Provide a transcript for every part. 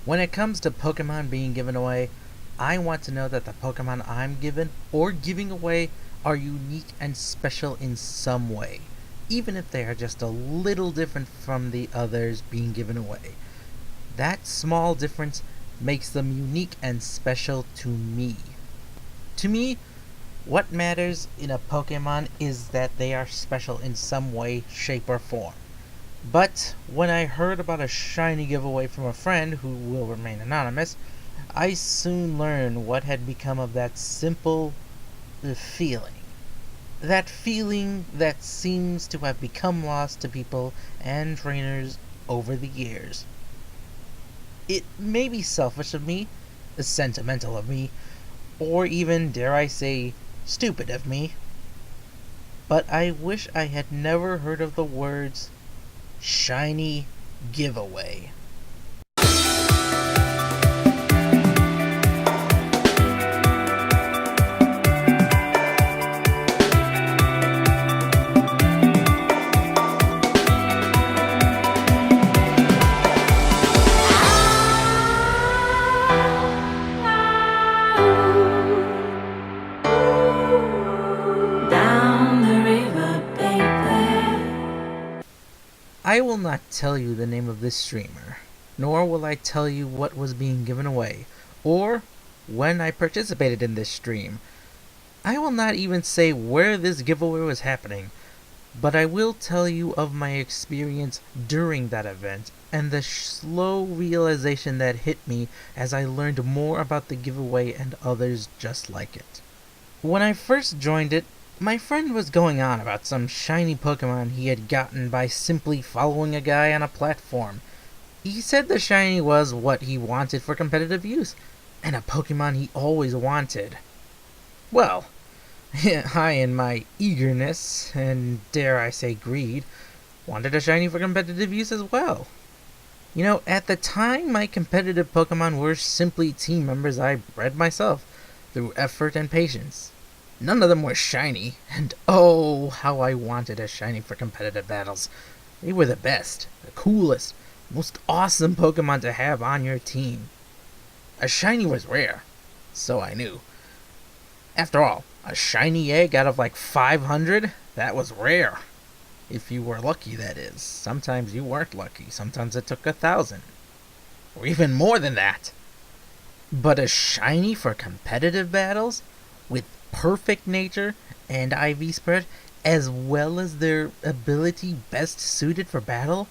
When it comes to Pokemon being given away, I want to know that the Pokemon I'm given or giving away are unique and special in some way, even if they are just a little different from the others being given away. That small difference makes them unique and special to me. To me, what matters in a Pokemon is that they are special in some way, shape, or form. But when I heard about a shiny giveaway from a friend who will remain anonymous, I soon learned what had become of that simple feeling. That feeling that seems to have become lost to people and trainers over the years. It may be selfish of me, sentimental of me, or even, dare I say, stupid of me, but I wish I had never heard of the words shiny giveaway. I will not tell you the name of this streamer, nor will I tell you what was being given away, or when I participated in this stream. I will not even say where this giveaway was happening, but I will tell you of my experience during that event and the slow realization that hit me as I learned more about the giveaway and others just like it. When I first joined it, my friend was going on about some shiny Pokemon he had gotten by simply following a guy on a platform. He said the shiny was what he wanted for competitive use, and a Pokemon he always wanted. Well, I, in my eagerness, and dare I say greed, wanted a shiny for competitive use as well. At the time, my competitive Pokemon were simply team members I bred myself, through effort and patience. None of them were shiny, and oh, how I wanted a shiny for competitive battles. They were the best, the coolest, most awesome Pokemon to have on your team. A shiny was rare, so I knew. After all, a shiny egg out of like 500, that was rare. If you were lucky, that is. Sometimes you weren't lucky. Sometimes it took 1,000. Or even more than that. But a shiny for competitive battles? With perfect nature and IV spread, as well as their ability best suited for battle?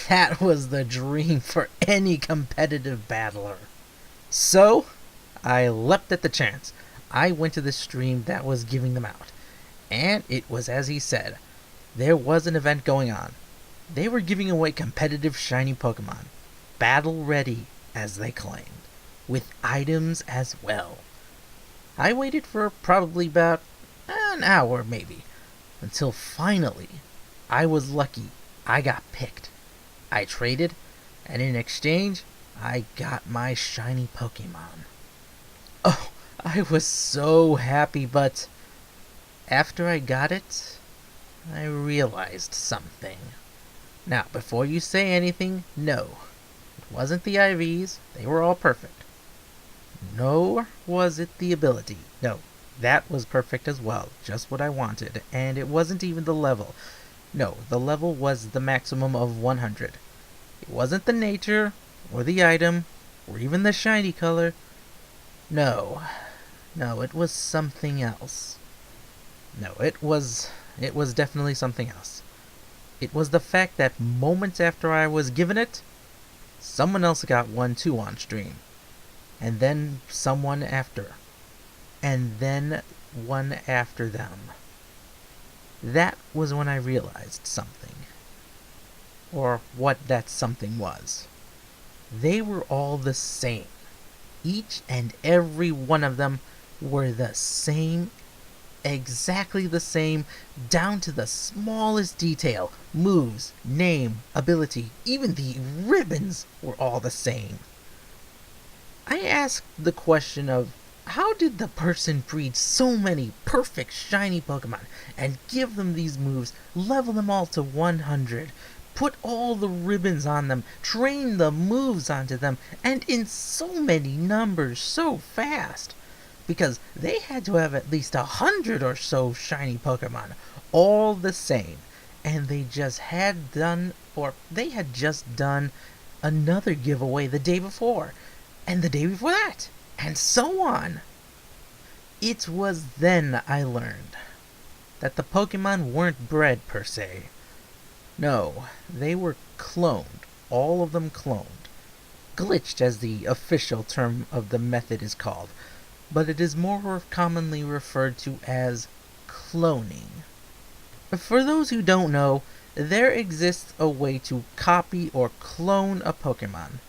That was the dream for any competitive battler. So, I leapt at the chance. I went to the stream that was giving them out. And it was as he said. There was an event going on. They were giving away competitive shiny Pokemon. Battle ready, as they claimed. With items as well. I waited for probably about an hour, maybe, until finally, I was lucky. I got picked. I traded, and in exchange, I got my shiny Pokemon. Oh, I was so happy, but after I got it, I realized something. Now, before you say anything, no. It wasn't the IVs. They were all perfect. Nor was it the ability. No, that was perfect as well. Just what I wanted. And it wasn't even the level. No, the level was the maximum of 100. It wasn't the nature, or the item, or even the shiny color. No, it was something else. No, it was definitely something else. It was the fact that moments after I was given it, someone else got one too on stream. And then someone after. And then one after them. That was when I realized something. Or what that something was. They were all the same. Each and every one of them were the same, exactly the same, down to the smallest detail. Moves, name, ability, even the ribbons were all the same. I asked the question of, how did the person breed so many perfect shiny Pokemon and give them these moves, level them all to 100, put all the ribbons on them, train the moves onto them, and in so many numbers so fast. Because they had to have at least 100 or so shiny Pokemon, all the same. And they had just done another giveaway the day before, and the day before that, and so on. It was then I learned that the Pokemon weren't bred per se. No, they were cloned, all of them cloned. Glitched, as the official term of the method is called, but it is more commonly referred to as cloning. For those who don't know, there exists a way to copy or clone a Pokemon.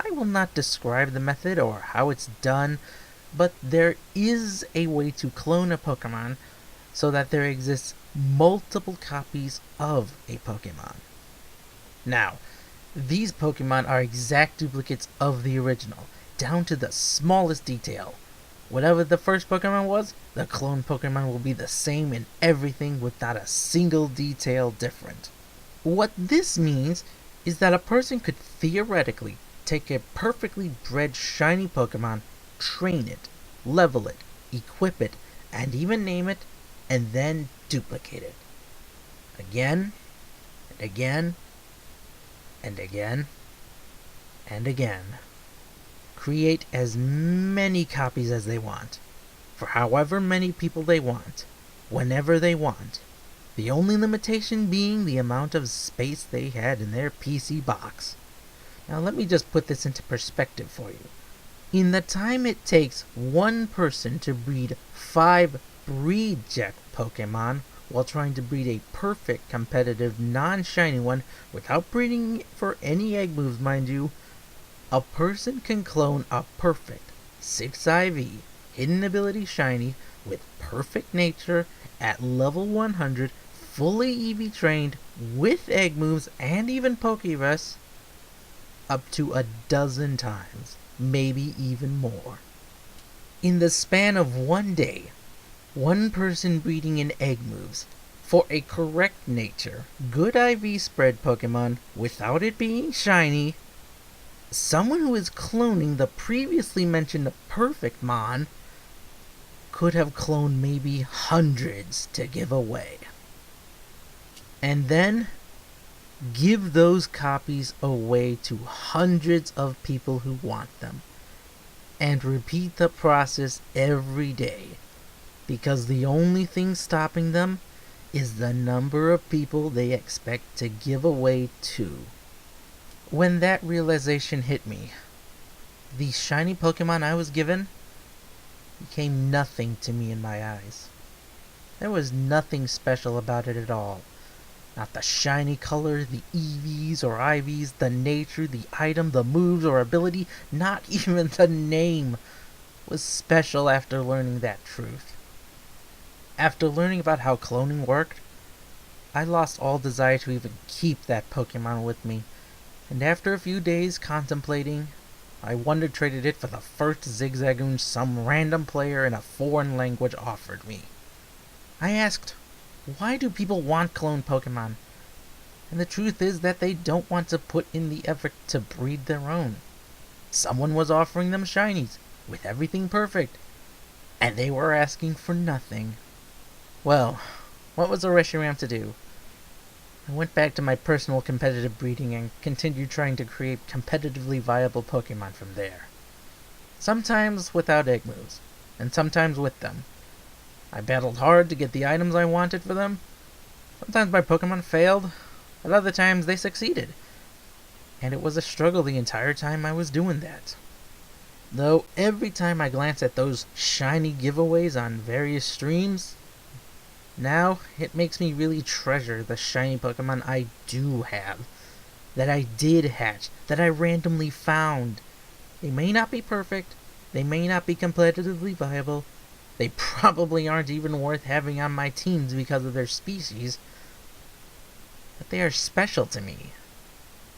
I will not describe the method or how it's done, but there is a way to clone a Pokemon so that there exists multiple copies of a Pokemon. Now, these Pokemon are exact duplicates of the original, down to the smallest detail. Whatever the first Pokemon was, the clone Pokemon will be the same in everything with not a single detail different. What this means is that a person could theoretically take a perfectly bred shiny Pokemon, train it, level it, equip it, and even name it, and then duplicate it. Again, and again, and again, and again. Create as many copies as they want, for however many people they want, whenever they want. The only limitation being the amount of space they had in their PC box. Now let me just put this into perspective for you. In the time it takes one person to breed 5 breed-check Pokemon while trying to breed a perfect competitive non-shiny one without breeding for any egg moves, mind you, a person can clone a perfect 6 IV hidden ability shiny with perfect nature at level 100, fully EV trained with egg moves and even Pokerests up to 12 times, maybe even more. In the span of one day, one person breeding in egg moves for a correct nature, good IV spread Pokemon without it being shiny. Someone who is cloning the previously mentioned perfect Mon could have cloned maybe hundreds to give away. And then give those copies away to hundreds of people who want them. And repeat the process every day, because the only thing stopping them is the number of people they expect to give away to. When that realization hit me, the shiny Pokemon I was given became nothing to me in my eyes. There was nothing special about it at all. Not the shiny color, the EVs or IVs, the nature, the item, the moves or ability, not even the name was special after learning that truth. After learning about how cloning worked, I lost all desire to even keep that Pokemon with me, and after a few days contemplating, I wonder traded it for the first Zigzagoon some random player in a foreign language offered me. I asked, why do people want cloned Pokemon? And the truth is that they don't want to put in the effort to breed their own. Someone was offering them shinies, with everything perfect, and they were asking for nothing. Well, what was a Reshiram to do? I went back to my personal competitive breeding and continued trying to create competitively viable Pokemon from there. Sometimes without egg moves, and sometimes with them. I battled hard to get the items I wanted for them. Sometimes my Pokemon failed, at other times they succeeded. And it was a struggle the entire time I was doing that. Though every time I glance at those shiny giveaways on various streams, now it makes me really treasure the shiny Pokemon I do have, that I did hatch, that I randomly found. They may not be perfect, they may not be competitively viable, they probably aren't even worth having on my teams because of their species, but they are special to me.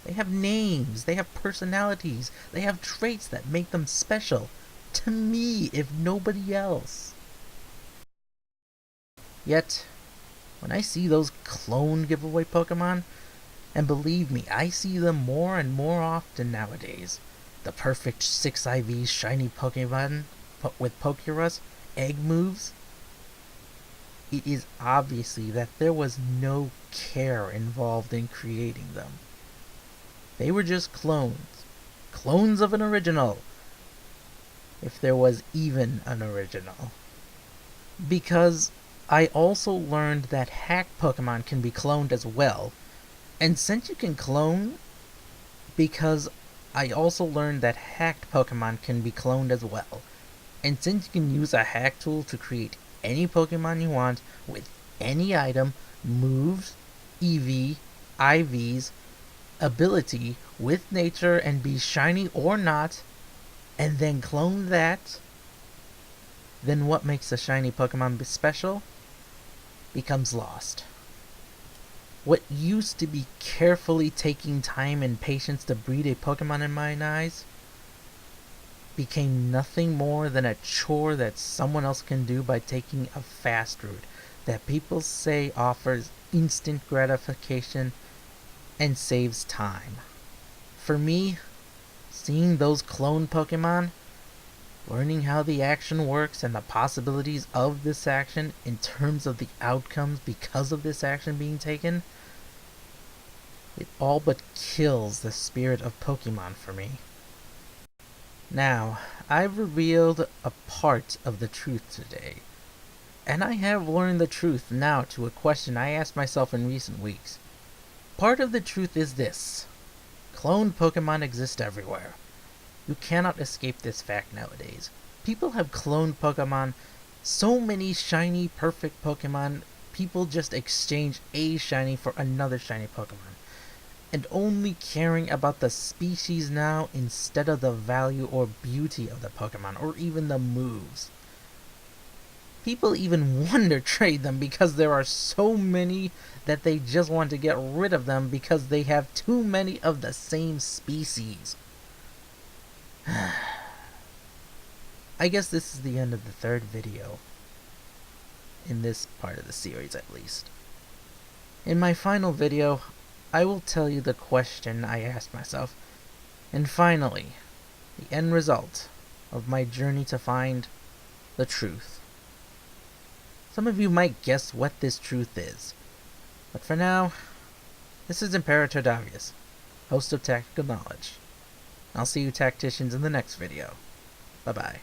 They have names, they have personalities, they have traits that make them special to me, if nobody else. Yet, when I see those clone giveaway Pokemon, And believe me, I see them more and more often nowadays. The perfect 6 IV shiny Pokemon with Pokerus, egg moves. It is obviously that there was no care involved in creating them. They were just clones. Clones of an original. If there was even an original. Because I also learned that hacked Pokemon can be cloned as well. And since you can clone, because I also learned that hacked Pokemon can be cloned as well. And since you can use a hack tool to create any Pokemon you want with any item, moves, EV, IVs, ability, with nature, and be shiny or not, and then clone that, then what makes a shiny Pokemon special becomes lost. What used to be carefully taking time and patience to breed a Pokemon in my eyes became nothing more than a chore that someone else can do by taking a fast route that people say offers instant gratification and saves time. For me, seeing those clone Pokemon, learning how the action works and the possibilities of this action in terms of the outcomes because of this action being taken, it all but kills the spirit of Pokemon for me. Now, I've revealed a part of the truth today, and I have learned the truth now to a question I asked myself in recent weeks. Part of the truth is this: cloned Pokemon exist everywhere. You cannot escape this fact nowadays. People have cloned Pokemon, so many shiny, perfect Pokemon, people just exchange a shiny for another shiny Pokemon, and only caring about the species now instead of the value or beauty of the Pokemon, or even the moves. People even wonder trade them because there are so many that they just want to get rid of them because they have too many of the same species. I guess this is the end of the third video. In this part of the series, at least. In my final video, I will tell you the question I asked myself, and finally, the end result of my journey to find the truth. Some of you might guess what this truth is, but for now, this is Imperator Davius, host of Tactical Knowledge. I'll see you tacticians in the next video. Bye bye.